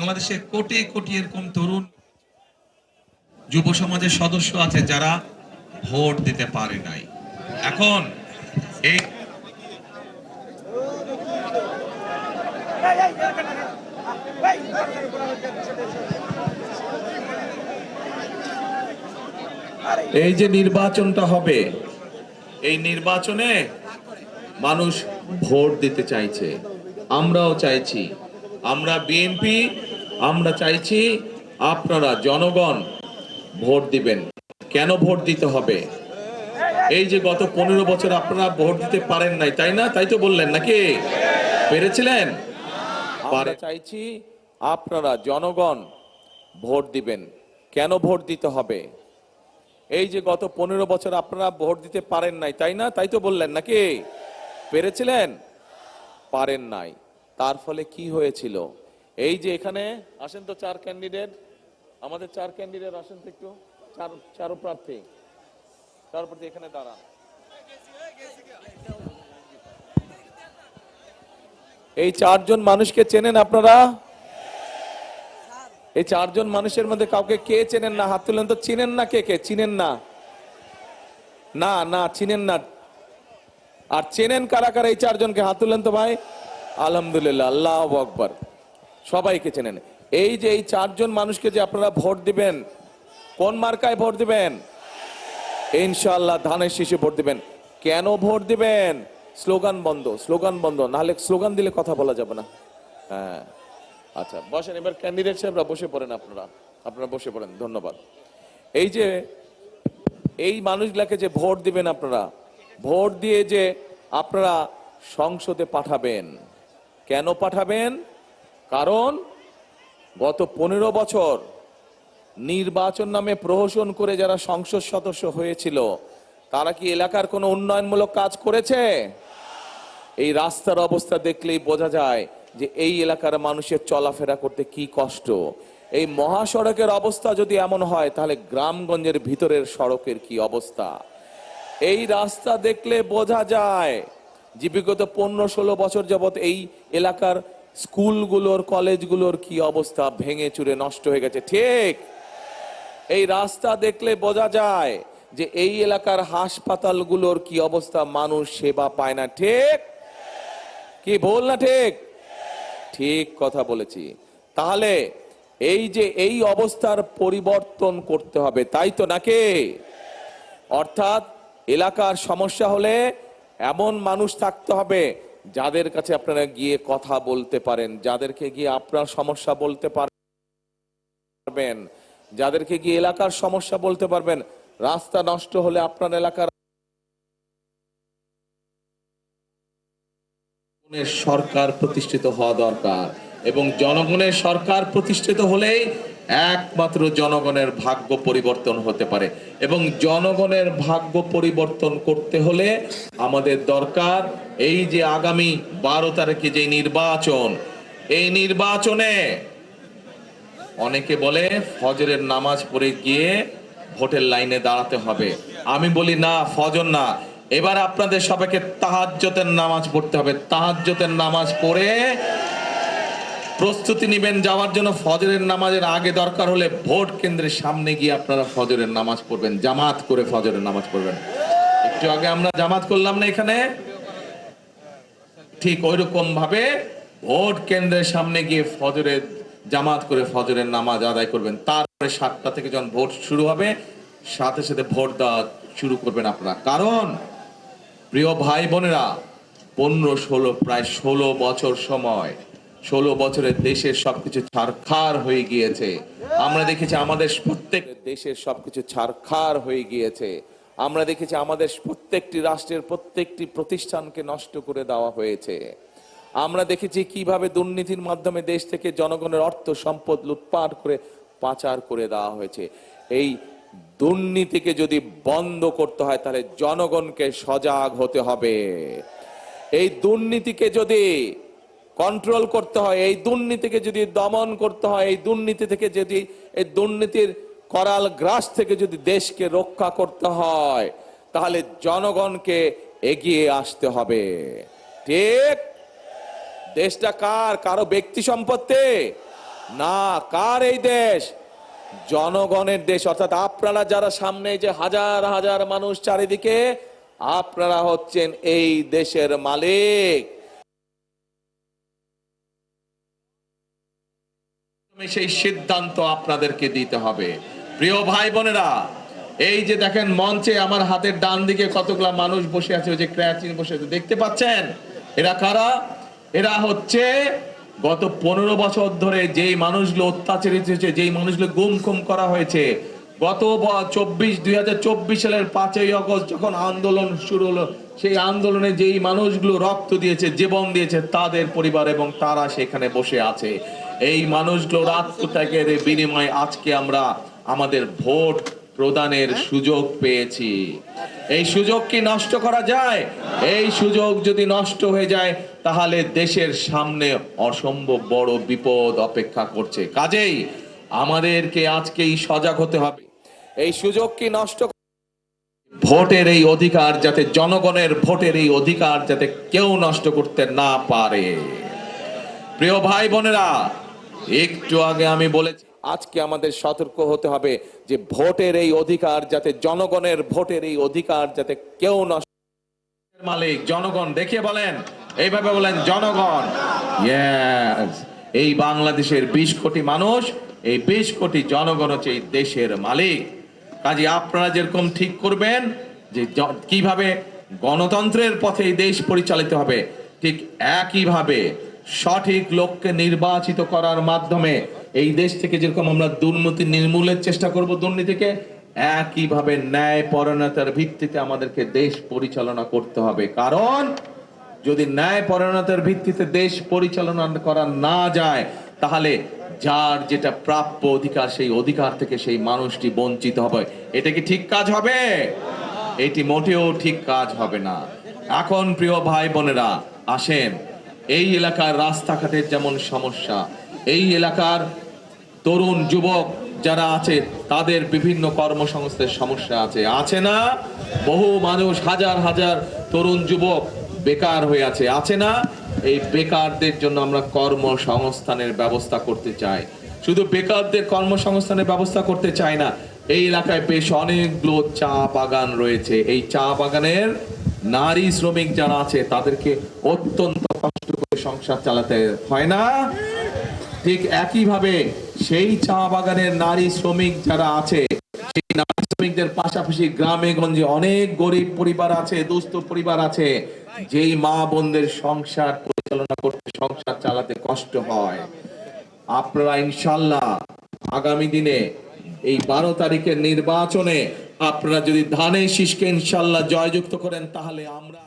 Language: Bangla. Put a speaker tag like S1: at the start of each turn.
S1: বাংলাদেশে কোটি কোটি এরকম তরুণ যুব সমাজের সদস্য আছে যারা ভোট দিতে পারে নাই। এখন এই এই যে নির্বাচনটা হবে, এই নির্বাচনে মানুষ ভোট দিতে চাইছে, আমরাও চাইছি। আমরা বিএনপি, আমরা চাইছি আপনারা জনগণ ভোট দিবেন। কেন ভোট দিতে হবে? এই যে গত 15 বছর আপনারা ভোট দিতে পারেন নাই, তাই না? তাই তো বললেন, নাকি পেরেছিলেন? আমরা চাইছি আপনারা জনগণ ভোট দিবেন। কেন ভোট দিতে হবে? এই যে গত 15 বছর আপনারা ভোট দিতে পারেন নাই, তাই না? তাই তো বললেন, নাকি পেরেছিলেন? পারেন নাই। তার ফলে কি হয়েছিল? এই যে এখানে আসেন তো 4 ক্যান্ডিডেট, আমাদের 4 ক্যান্ডিডেট আসেন তো একটু, চার প্রার্থী এখানে দাঁড়ান। এই 4 জন মানুষকে চেনেন আপনারা? এই 4 জন মানুষের মধ্যে কাউকে কে চেনেন না? হাত তুলেন তো। চিনেন না? কে কে চিনেন না? না চিনেন না। আর চেনেন কারা কারা? এই 4 জনকে হাত তুলেন তো ভাই। আলহামদুলিল্লাহ, আল্লাহু আকবার, সবাইকে চেনেন। এই যে এই 4 জন মানুষকে যে আপনারা ভোট দিবেন, কোন মার্কায় ভোট দিবেন? ইনশাআল্লাহ ধানের শীষে ভোট দিবেন। কেন ভোট দিবেন? স্লোগান বন্ধ, নাহলে স্লোগান দিলে কথা বলা যাবে না। হ্যাঁ, আচ্ছা বসেন। এবার ক্যান্ডিডেট সাহেবরা বসে পড়েন। আপনারা বসে পড়েন। ধন্যবাদ। এই যে এই মানুষগুলাকে যে ভোট দিবেন, আপনারা ভোট দিয়ে যে আপনারা সংসদে পাঠাবেন। কেন পাঠাবেন? কারণ গত 15 বছর নির্বাচন নামে প্রহসন করে যারা সংসদ সদস্য হয়েছিল, তারা কি এলাকার কোনো উন্নয়নমূলক কাজ করেছে? এই রাস্তার অবস্থা দেখলেই বোঝা যায় যে এই এলাকার মানুষের চলাফেরা করতে কি কষ্ট। এই মহাসড়কের অবস্থা যদি এমন হয়, তাহলে গ্রামগঞ্জের ভিতরের সড়কের কি অবস্থা। এই রাস্তা দেখলে বোঝা যায় যে বিগত 15-16 বছর যাবত এই এলাকার স্কুলগুলোর, কলেজগুলোর কি অবস্থা, ভেঙে চুরে নষ্ট হয়ে গেছে। ঠিক এই রাস্তা দেখলে বোঝা যায় যে এই এলাকার হাসপাতালগুলোর কি অবস্থা, মানুষ সেবা পায় না। ঠিক কি ভুল না? ঠিক কথা বলেছি। তাহলে এই যে এই অবস্থার পরিবর্তন করতে হবে, তাই তো নাকি? অর্থাৎ এলাকার সমস্যা হলে এমন মানুষ থাকতে হবে যাদের কাছে আপনারা গিয়ে কথা বলতে পারেন, যাদেরকে গিয়ে আপনার সমস্যা বলতে পারবেন, যাদেরকে গিয়ে এলাকার সমস্যা বলতে পারবেন। রাস্তা নষ্ট হলে আপনার এলাকার সরকার প্রতিষ্ঠিত হওয়া দরকার, এবং জনগণের সরকার প্রতিষ্ঠিত হলেই একমাত্র জনগণের ভাগ্য পরিবর্তন হতে পারে। এবং জনগণের ভাগ্য পরিবর্তন করতে হলে আমাদের দরকার এই যে আগামী 12 তারিখে যে নির্বাচন, এই নির্বাচনে অনেকে বলে ফজরের নামাজ পড়ে গিয়ে ভোটের লাইনে দাঁড়াতে হবে। আমি বলি না, ফজর না, এবার আপনাদের সবাইকে তাহাজ্জুদের নামাজ পড়তে হবে। তাহাজ্জুদের নামাজ পড়ে প্রস্তুতি নেবেন যাওয়ার জন্য। ফজরের নামাজের আগে দরকার হলে ভোট কেন্দ্রের সামনে গিয়ে আপনারা ফজরের নামাজ পড়বেন, জামাত করে ফজরের নামাজ পড়বেন। একটু আগে আমরা জামাত করলাম না এখানে? ঠিক ওইরকম ভাবে ভোট কেন্দ্রের সামনে গিয়ে ফজরের জামাত করে ফজরের নামাজ আদায় করবেন। তারপরে 7টা থেকে যখন ভোট শুরু হবে, সাথে সাথে ভোট দেওয়া শুরু করবেন আপনারা। কারণ প্রিয় ভাই বোনেরা, 15-16 প্রায় 16 বছর সময়, 16 বছরে দেশের সবকিছু ছারখার হয়ে গিয়েছে। আমরা দেখেছি আমাদের দেশের সবকিছু ছারখার হয়ে গিয়েছে। আমরা দেখেছি আমাদের প্রত্যেকটি রাষ্ট্রের প্রত্যেকটি প্রতিষ্ঠানকে নষ্ট করে দেওয়া হয়েছে। আমরা দেখেছি কিভাবে দুর্নীতির মাধ্যমে দেশ থেকে জনগণের অর্থ সম্পদ লুটপাট করে পাচার করে দেওয়া হয়েছে। এই দুর্নীতিকে যদি বন্ধ করতে হয়, তাহলে জনগণকে সজাগ হতে হবে। এই দুর্নীতিকে যদি কন্ট্রোল করতে হয়, এই দুর্নীতিকে যদি দমন করতে হয়, এই দুর্নীতি থেকে যদি, এই দুর্নীতির করাল গ্রাস থেকে যদি দেশকে রক্ষা করতে হয়, তাহলে জনগণকে এগিয়ে আসতে হবে। ঠিক? দেশটা কার? কারো ব্যক্তি সম্পত্তি? না, কার এই দেশ? জনগণের দেশ। অর্থাৎ আপনারা যারা সামনে, যে হাজার হাজার মানুষ চারিদিকে, আপনারা হচ্ছেন এই দেশের মালিক। সেই সিদ্ধান্ত আপনাদেরকে দিতে হবে। প্রিয় ভাই বোনেরা, এই যে দেখেন মঞ্চে আমার হাতের ডান দিকে কতগুলা মানুষ বসে আছে, ওই যে ক্র্যাচিন বসে আছে, দেখতে পাচ্ছেন? এরা কারা? এরা হচ্ছে গত 15 বছর ধরে যেই মানুষগুলো অত্যাচারিত হয়েছে, যেই মানুষগুলো গুম খুম করা হয়েছে, গত 2024 সালের 5ই আগস্ট যখন আন্দোলন শুরু হলো, সেই আন্দোলনে যেই মানুষগুলো রক্ত দিয়েছে, জীবন দিয়েছে, তাদের পরিবার এবং তারা সেখানে বসে আছে। এই মানুষগুলোর আত্মত্যাগের বিনিময়ে আজকে আমরা আমাদের ভোট প্রদানের সুযোগ পেয়েছি। এই সুযোগ কি নষ্ট করা যায়? এই সুযোগ যদি নষ্ট হয়ে যায় তাহলে দেশের সামনে অসম্ভব বড় বিপদ অপেক্ষা করছে। কাজেই আমাদেরকে আজকেই সজাগ হতে হবে। এই সুযোগ কি নষ্ট, ভোটের এই অধিকার যাতে, জনগণের ভোটের এই অধিকার যাতে কেউ নষ্ট করতে না পারে। প্রিয় ভাই বোনেরা, একটু আগে আমি বলেছি, আজকে আমাদের সতর্ক হতে হবে যে ভোটের এই অধিকার যাতে, জনগণের ভোটের এই অধিকার যাতে কেউ নষ্ট। মালিক জনগণ, দেখিয়ে বলেন, এইভাবে বলেন, জনগণ। ইয়েস, এই বাংলাদেশের 20 কোটি মানুষ, এই 20 কোটি জনগণ হচ্ছে এই দেশের মালিক। কাজে আপনারা যেরকম ঠিক করবেন যে কিভাবে গণতন্ত্রের পথে এই দেশ পরিচালিত হবে, ঠিক একইভাবে সঠিক লোককে নির্বাচিত করার মাধ্যমে এই দেশ থেকে যেরকম আমরা দুর্নীতি নির্মূলের চেষ্টা করব, দুর্নীতিকে, একইভাবে ন্যায় পরায়ণতার ভিত্তিতে আমাদেরকে দেশ পরিচালনা করতে হবে। কারণ যদি ন্যায় পরায়ণতার ভিত্তিতে দেশ পরিচালনা করা না যায় তাহলে যার যেটা প্রাপ্য অধিকার, সেই অধিকার থেকে সেই মানুষটি বঞ্চিত হবে। এটা কি ঠিক কাজ হবে? এটি মোটেও ঠিক কাজ হবে না। এখন প্রিয় ভাই বোনেরা, আসেন, এই এলাকার রাস্তাঘাটের যেমন সমস্যা, এই এলাকার তরুণ যুবক যারা আছে তাদের বিভিন্ন কর্মসংস্থানের সমস্যা আছে না? বহু মানুষ, হাজার হাজার তরুণ যুবক বেকার হয়ে আছে না? এই বেকারদের জন্য আমরা কর্মসংস্থানের ব্যবস্থা করতে চাই। শুধু বেকারদের কর্মসংস্থানের ব্যবস্থা করতে চাই না, এই এলাকায় বেশ অনেকগুলো চা বাগান রয়েছে। এই চা বাগানের নারী শ্রমিক যারা আছে তাদেরকে অত্যন্ত কষ্ট করে সংসার চালাতে হয় না? ঠিক একইভাবে সেই চা বাগানের নারী শ্রমিক যারা আছে, সেই নারী শ্রমিকদের পাশাপাশি গ্রামে গঞ্জে অনেক গরিব পরিবার আছে, দুস্থ পরিবার আছে, যেই মা বোনদের সংসার পরিচালনা করতে, সংসার চালাতে কষ্ট হয়। আপনারা ইনশাল্লাহ আগামী দিনে এই 12 তারিখের নির্বাচনে আপনারা যদি ধানের শীষকে ইনশাল্লাহ জয়যুক্ত করেন তাহলে আমরা